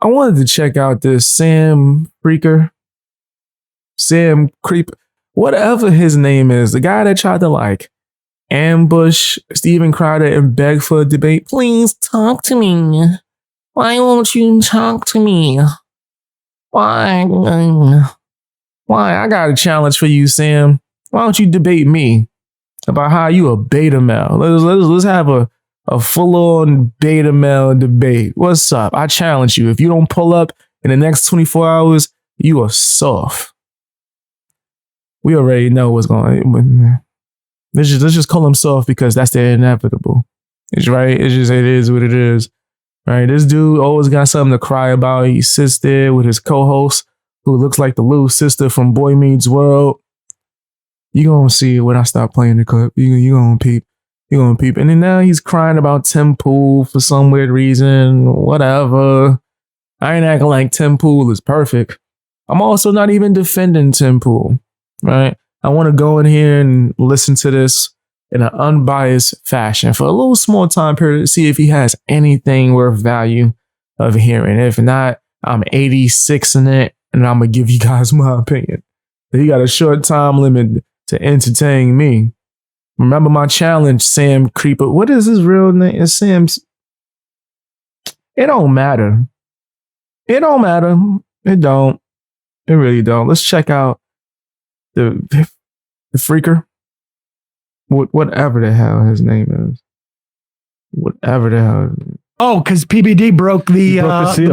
I wanted to check out this Sam Creep, whatever his name is, the guy that tried to like ambush Steven Crowder and beg for a debate. Please talk to me. Why won't you talk to me? Why? I got a challenge for you, Sam. Why don't you debate me about how you a beta male? Let's have a full-on beta male debate. What's up? I challenge you. If you don't pull up in the next 24 hours, you are soft. We already know what's going on. Let's just call him soft because that's the inevitable. It's right. It is what it is. Right. This dude always got something to cry about. He sits there with his co-host who looks like the little sister from Boy Meets World. You gonna see it when I stop playing the clip. You gonna peep. You gonna peep. And then now he's crying about Tim Pool for some weird reason. Whatever. I ain't acting like Tim Pool is perfect. I'm also not even defending Tim Pool. Right. I want to go in here and listen to this in an unbiased fashion for a little small time period to see if he has anything worth value of hearing. If not, I'm 86 in it, and I'm going to give you guys my opinion. He got a short time limit to entertain me. Remember my challenge, Sam Creeper. What is his real name? It's Sam's. It don't matter. It don't matter. It don't. It really don't. Let's check out the freaker. Whatever the hell his name is. Whatever the hell. Oh, because PBD broke the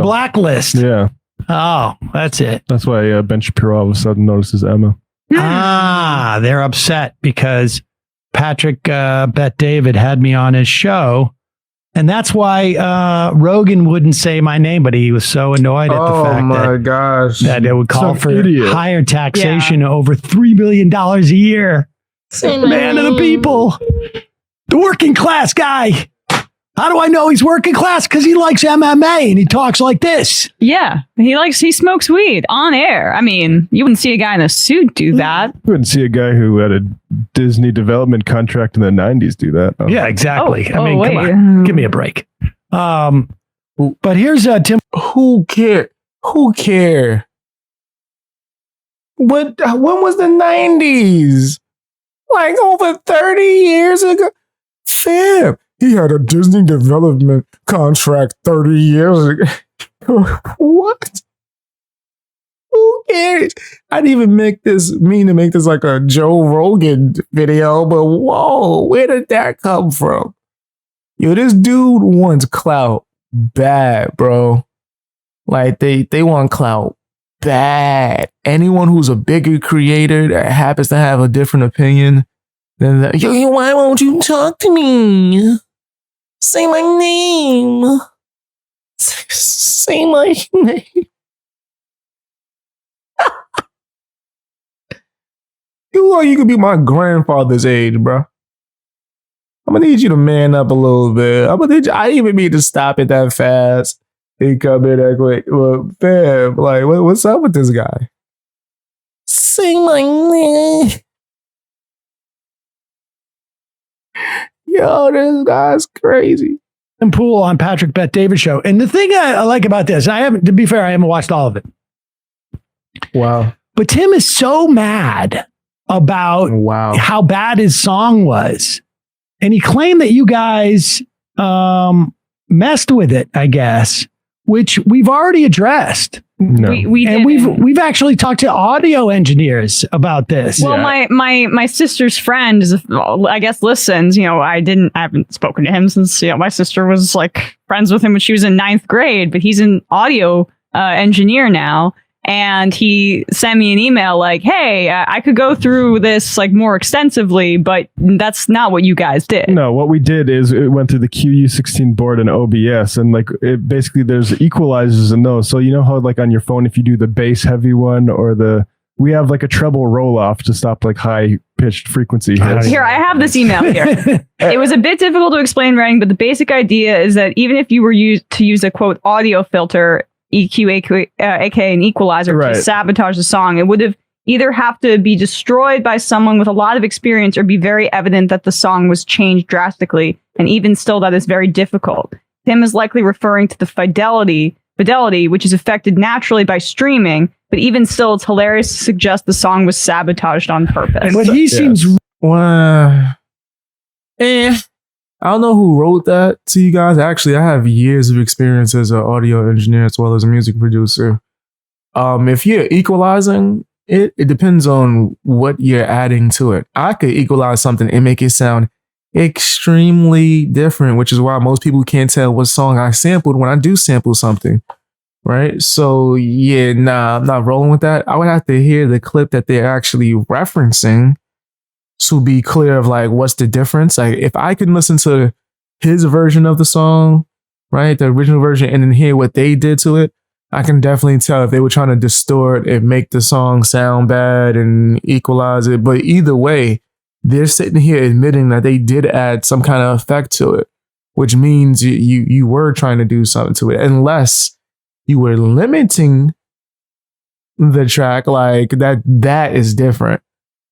blacklist. Yeah. Oh, that's it. That's why Ben Shapiro all of a sudden notices Emma. They're upset because Patrick Bet David had me on his show. And that's why Rogan wouldn't say my name, but he was so annoyed at the fact that it would call for higher taxation over $3 billion a year. Man of the people, the working class guy. How do I know he's working class? Because he likes MMA and he talks like this. Yeah, he smokes weed on air. I mean, you wouldn't see a guy in a suit do that. You wouldn't see a guy who had a Disney development contract in the 90s do that. No. Yeah, exactly. Come on, give me a break. But here's Tim. Who care? When was the 90s? Like over 30 years ago? Fam, he had a Disney development contract 30 years ago. What? Who cares? I didn't even mean to make this like a Joe Rogan video, but whoa, where did that come from? Yo, this dude wants clout bad, bro. Like they want clout bad. Anyone who's a bigger creator that happens to have a different opinion than that, yo, why won't you talk to me? Say my name. Say my name. You could be my grandfather's age, bro. I'm gonna need you to man up a little bit. I even need to stop it that fast. He come in that quick. Well, fam, like, what's up with this guy? Say my name. Yo, this guy's crazy. And Pool on Patrick Bet David show. And the thing I like about this, to be fair, I haven't watched all of it. Wow. But Tim is so mad about how bad his song was. And he claimed that you guys messed with it, I guess, which we've already addressed. No. We've actually talked to audio engineers about this. Well, my sister's friend is, I guess, listens. You know, I haven't spoken to him since my sister was like friends with him when she was in 9th grade, but he's an audio engineer now. And he sent me an email like, hey, I could go through this like more extensively, but that's not what you guys did. No, what we did is it went through the QU16 board and OBS, and like basically there's equalizers in those. So you know how like on your phone, if you do the bass heavy one or we have like a treble roll off to stop like high pitched frequency hits. Here, I have this email here. It was a bit difficult to explain writing, but the basic idea is that even if you were to use a quote audio filter, EQ, aka an equalizer, to sabotage the song, it would either have to be destroyed by someone with a lot of experience or be very evident that the song was changed drastically. And even still, that is very difficult. Tim is likely referring to the fidelity fidelity, which is affected naturally by streaming. But even still, it's hilarious to suggest the song was sabotaged on purpose. But he seems Well, I don't know who wrote that to you guys. Actually, I have years of experience as an audio engineer as well as a music producer. If you're equalizing it depends on what you're adding to it. I could equalize something and make it sound extremely different, which is why most people can't tell what song I sampled when I do sample something. Right. So yeah, nah, I'm not rolling with that. I would have to hear the clip that they're actually referencing to be clear of like what's the difference. Like if I can listen to his version of the song, right, the original version, and then hear what they did to it, I can definitely tell if they were trying to distort and make the song sound bad and equalize it. But either way, they're sitting here admitting that they did add some kind of effect to it, which means you were trying to do something to it, unless you were limiting the track. Like that is different,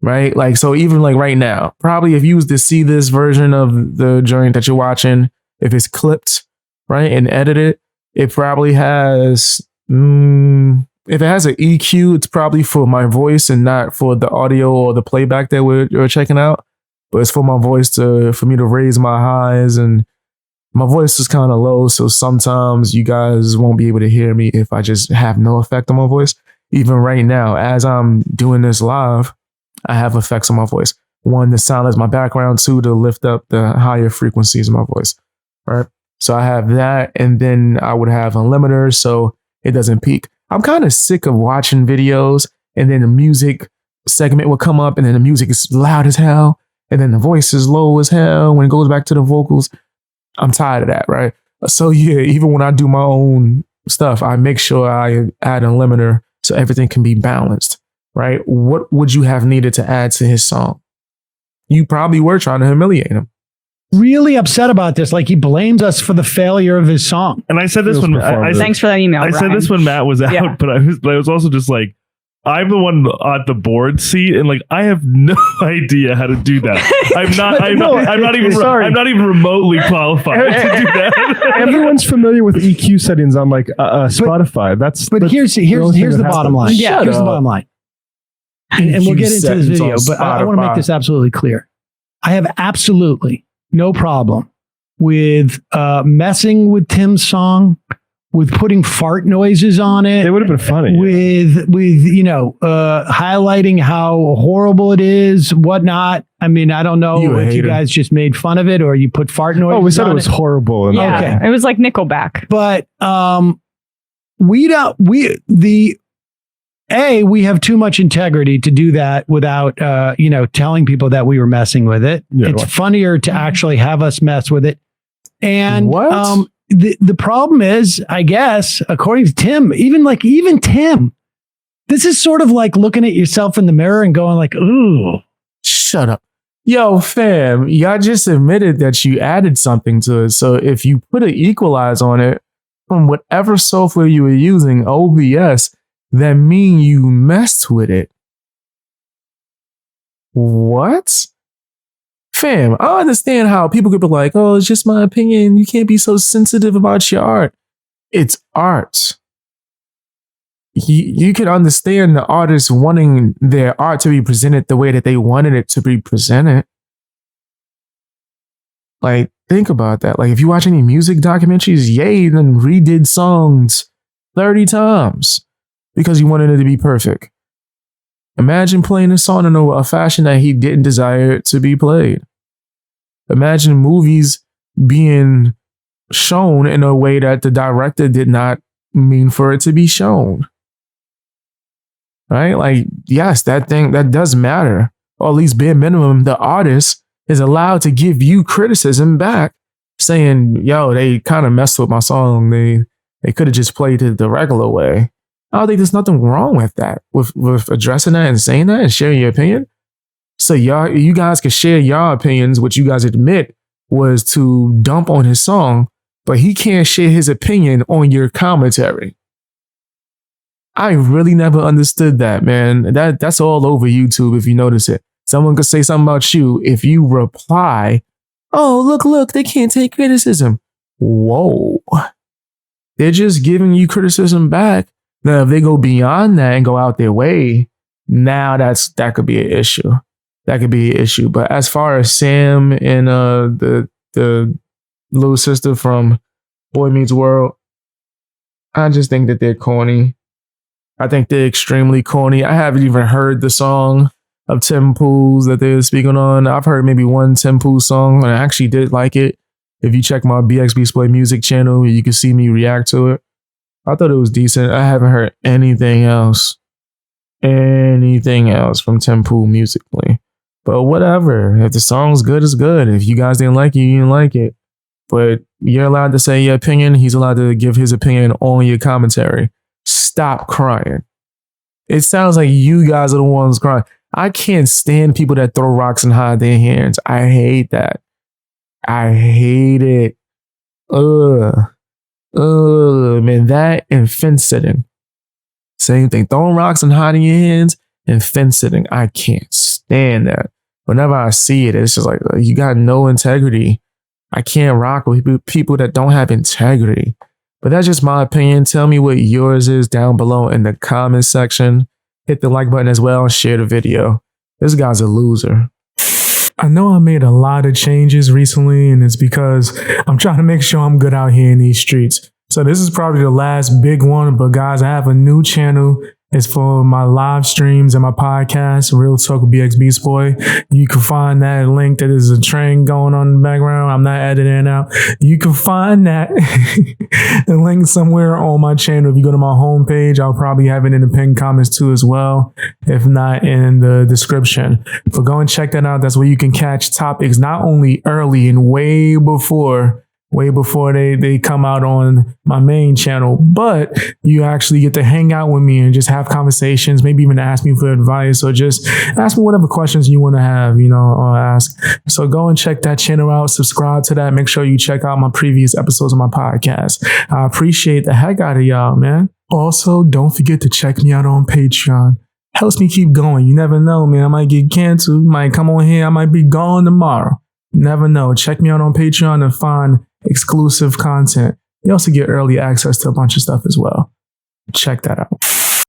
right? Like, so even like right now, probably if you was to see this version of the joint that you're watching, if it's clipped, right, and edited, it probably has, if it has an EQ, it's probably for my voice and not for the audio or the playback that we're checking out. But it's for my voice for me to raise my highs, and my voice is kind of low. So sometimes you guys won't be able to hear me if I just have no effect on my voice. Even right now, as I'm doing this live, I have effects on my voice. One, to silence my background. Two, to lift up the higher frequencies of my voice, right? So I have that, and then I would have a limiter so it doesn't peak. I'm kind of sick of watching videos, and then the music segment will come up, and then the music is loud as hell, and then the voice is low as hell when it goes back to the vocals. I'm tired of that, right? So yeah, even when I do my own stuff, I make sure I add a limiter so everything can be balanced, right? What would you have needed to add to his song? You probably were trying to humiliate him. really upset about this. Like he blames us for the failure of his song. And I said this when thanks for that email. I said this when Matt was out, but I was also just like, I'm the one at the board seat, and like I have no idea how to do that. I'm not even remotely qualified to do that. Everyone's familiar with EQ settings on like Spotify. Here's the bottom line. Yeah, here's the bottom line. And we'll get into this video, but I want to make this absolutely clear. I have absolutely no problem with messing with Tim's song, with putting fart noises on it. They would have been funny. With highlighting how horrible it is, whatnot. I mean, I don't know if you guys just made fun of it or you put fart noises on it. Oh, we said it was horrible. Yeah, okay. It was like Nickelback. But we have too much integrity to do that without, telling people that we were messing with it. Yeah, it's funnier to actually have us mess with it. And the problem is, I guess, according to Tim, even Tim, this is sort of like looking at yourself in the mirror and going like, ooh. Shut up. Yo, fam, y'all just admitted that you added something to it. So if you put an equalize on it from whatever software you were using, OBS, that mean you messed with it. What? Fam, I understand how people could be like, oh, it's just my opinion. You can't be so sensitive about your art. It's art. You can understand the artist wanting their art to be presented the way that they wanted it to be presented. Like, think about that. Like, if you watch any music documentaries, Ye then redid songs 30 times because he wanted it to be perfect. Imagine playing a song in a fashion that he didn't desire it to be played. Imagine movies being shown in a way that the director did not mean for it to be shown. Right? Like, yes, that does matter. Or at least bare minimum, the artist is allowed to give you criticism back, saying, yo, they kind of messed with my song. They could have just played it the regular way. I don't think there's nothing wrong with that, with addressing that and saying that and sharing your opinion. So you guys can share your opinions, which you guys admit was to dump on his song, but he can't share his opinion on your commentary. I really never understood that, man. That's all over YouTube if you notice it. Someone could say something about you. If you reply, oh, look, they can't take criticism. Whoa. They're just giving you criticism back. Now, if they go beyond that and go out their way, now that could be an issue. That could be an issue. But as far as Sam and the little sister from Boy Meets World, I just think that they're corny. I think they're extremely corny. I haven't even heard the song of Tim Pool's that they're speaking on. I've heard maybe one Tim Pool song, and I actually did like it. If you check my BXB Display music channel, you can see me react to it. I thought it was decent. I haven't heard anything else from Tim Pool musically. But whatever. If the song's good, it's good. If you guys didn't like it, you didn't like it. But you're allowed to say your opinion. He's allowed to give his opinion on your commentary. Stop crying. It sounds like you guys are the ones crying. I can't stand people that throw rocks and hide their hands. I hate that. I hate it. Man, that and fence sitting. Same thing. Throwing rocks and hiding your hands and fence sitting. I can't stand that. Whenever I see it, it's just like, you got no integrity. I can't rock with people that don't have integrity. But that's just my opinion. Tell me what yours is down below in the comment section. Hit the like button as well and share the video. This guy's a loser. I know I made a lot of changes recently, and it's because I'm trying to make sure I'm good out here in these streets. So this is probably the last big one, but guys, I have a new channel. It's for my live streams and my podcast, Real Talk with BXB Boy. You can find that link. That is a train going on in the background. I'm not editing it out. You can find that the link somewhere on my channel. If you go to my homepage, I'll probably have it in the pinned comments too as well. If not, in the description. But go and check that out. That's where you can catch topics not only early and way before they come out on my main channel, but you actually get to hang out with me and just have conversations, maybe even ask me for advice or just ask me whatever questions you want to have, or ask. So go and check that channel out, subscribe to that. Make sure you check out my previous episodes of my podcast. I appreciate the heck out of y'all, man. Also, don't forget to check me out on Patreon. Helps me keep going. You never know, man. I might get canceled. You might come on here. I might be gone tomorrow. Never know. Check me out on Patreon and find exclusive content. You also get early access to a bunch of stuff as well. Check that out.